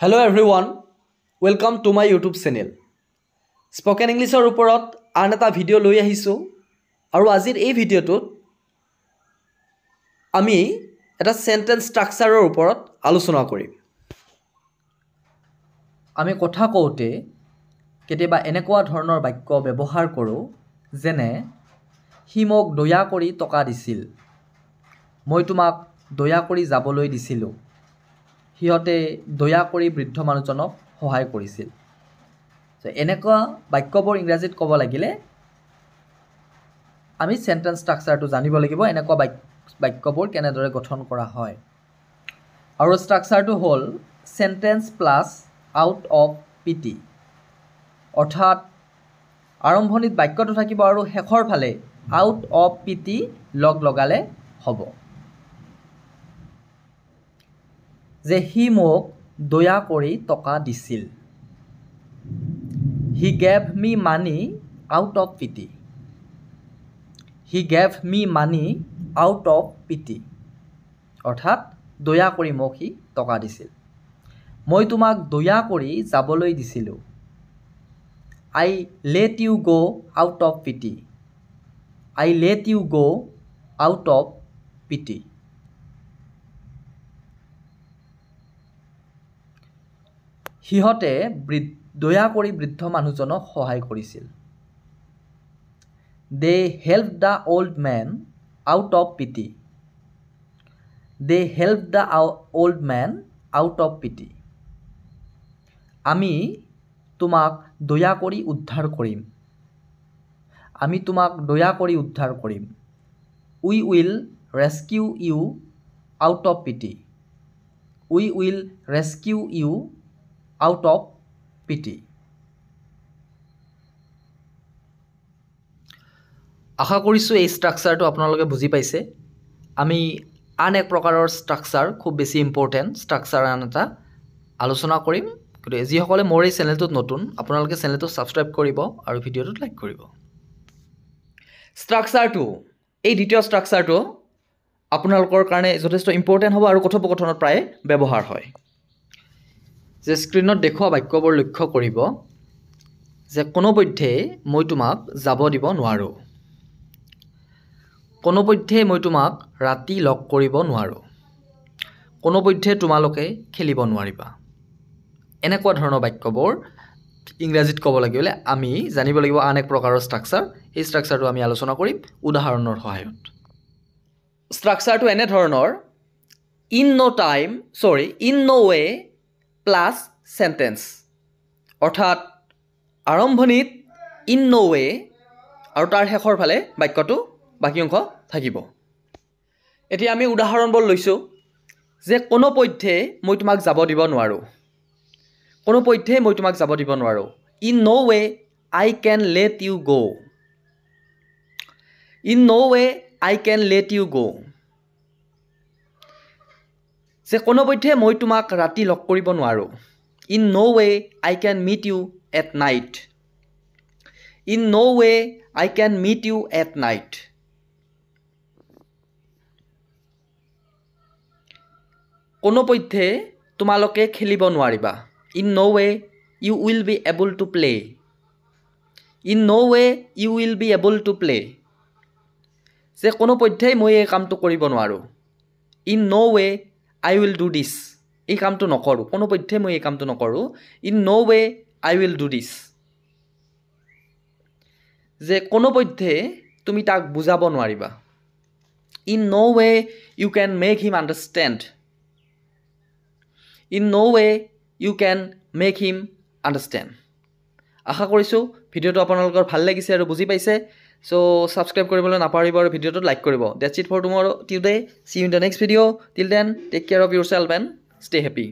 Hello everyone, welcome to my YouTube channel. Spoken English or oporot an eta video loi ahisu aru azir ei video tut ami eta sentence structure or oporot alochona korim. Ami kotha koute keteba enekwa dhornor bakyo byabohar koru jene hi mok doya kori toka disil, moi tumak doya kori jaboloi disilu, হিহতে দয়া কৰি বৃদ্ধ মানুহজনক সহায় কৰিছিল। So এনেকুৱা বাক্যবোৰ ইংৰাজীত ক'ব লাগিলে আমি সেন্টেন্স স্ট্ৰাকচাৰটো জানিব লাগিব, এনেকুৱা বাক্যবোৰ কেনেদৰে গঠন কৰা হয়। আৰু স্ট্ৰাকচাৰটো হ'ল sentence plus out of pity, অৰ্থাৎ আৰম্ভণিত বাক্যটো থাকিব আৰু শেষৰ ফালে আউট অফ পিটি লগ লগালে হ'ব। যে হি মোক দয়া কৰি টকা দিছিল, he gave me money out of pity, he gave me money out of pity, অৰ্থাৎ দয়া কৰি মোক হি টকা দিছিল। মই তোমাক দয়া কৰি যাবলৈ দিছিলোঁ, I let you go out of pity, I let you go out of pity. হিহতে দয়া কৰি বৃদ্ধ মানুহজনক সহায় কৰিছিল। They help the old men out of pity, they help the old men out of pity. আমি তোমাক দয়া কৰি উদ্ধাৰ কৰিম, আমি তোমাক দয়া কৰি উদ্ধাৰ কৰিম। We will rescue you out of pity, we will rescue you out of pity. আশা কৰিছোঁ এই ষ্ট্ৰাকচাৰটো আপোনালোকে বুজি পাইছে। আমি আন এক প্ৰকাৰৰ ষ্ট্ৰাকচাৰ, খুব বেছি ইম্পৰ্টেণ্ট ষ্ট্ৰাকচাৰ আন এটা আলোচনা কৰিম। গতিকে যিসকলে মোৰ এই চেনেলটোত নতুন, আপোনালোকে চেনেলটো ছাবস্ক্ৰাইব কৰিব আৰু ভিডিঅ'টোত লাইক কৰিব। ষ্ট্ৰাকচাৰটো, এই দ্বিতীয় ষ্ট্ৰাকচাৰটো আপোনালোকৰ কাৰণে যথেষ্ট ইম্পৰ্টেণ্ট হ'ব আৰু কথোপকথনত প্ৰায় ব্যৱহাৰ হয়। যে স্ক্ৰীনত দেখুওৱা বাক্যবোৰ লক্ষ্য কৰিব যে কোনোপধ্যে মই তোমাক যাব দিব নোৱাৰোঁ, কোনোপধ্যে মই তোমাক ৰাতি লগ কৰিব নোৱাৰোঁ, কোনোপধ্যে তোমালোকে খেলিব নোৱাৰিবা। এনেকুৱা ধৰণৰ বাক্যবোৰ ইংৰাজীত ক'ব লাগিলে আমি জানিব লাগিব আন এক প্ৰকাৰৰ ষ্ট্ৰাকচাৰ। এই ষ্ট্ৰাকচাৰটো আমি আলোচনা কৰিম উদাহৰণৰ সহায়ত। ষ্ট্ৰাকচাৰটো এনেধৰণৰ, in no way plus sentence, অৰ্থাৎ আৰম্ভণিত ইন ন ৱে আৰু তাৰ শেষৰ ফালে বাক্যটো বাকী অংশ থাকিব। এতিয়া আমি উদাহৰণবোৰ লৈছোঁ যে কোনোপধ্যে মই তোমাক যাব দিব নোৱাৰোঁ, কোনোপধ্যে মই তোমাক যাব দিব নোৱাৰোঁ। In no way I can let you go, in no way I can let you go. যে কোনোপধ্যে মই তোমাক ৰাতি লগ কৰিব নোৱাৰোঁ, in no way I can meet you at night, in no way I can meet you at night. কোনোপধ্যে তোমালোকে খেলিব নোৱাৰিবা, in no way you will be able to play, in no way you will be able to play. যে কোনোপধ্যেই মই এই কামটো কৰিব নোৱাৰোঁ, in no way I will do this, এই কামটো নকৰোঁ, কোনোপধ্যে মই এই কামটো নকৰোঁ, in no way I will do this. যে কোনোপধ্যে তুমি তাক বুজাব নোৱাৰিবা, in no way you can make him understand, in no way you can make him understand. আশা কৰিছোঁ ভিডিঅ'টো আপোনালোকৰ ভাল লাগিছে আৰু বুজি পাইছে। চ' ছাবস্ক্ৰাইব কৰিবলৈ নাপাহৰিব আৰু ভিডিঅ'টোত লাইক কৰিব। That's it for tomorrow today, see you in the next ভিডিঅ'। Till then take care of yourself and stay happy.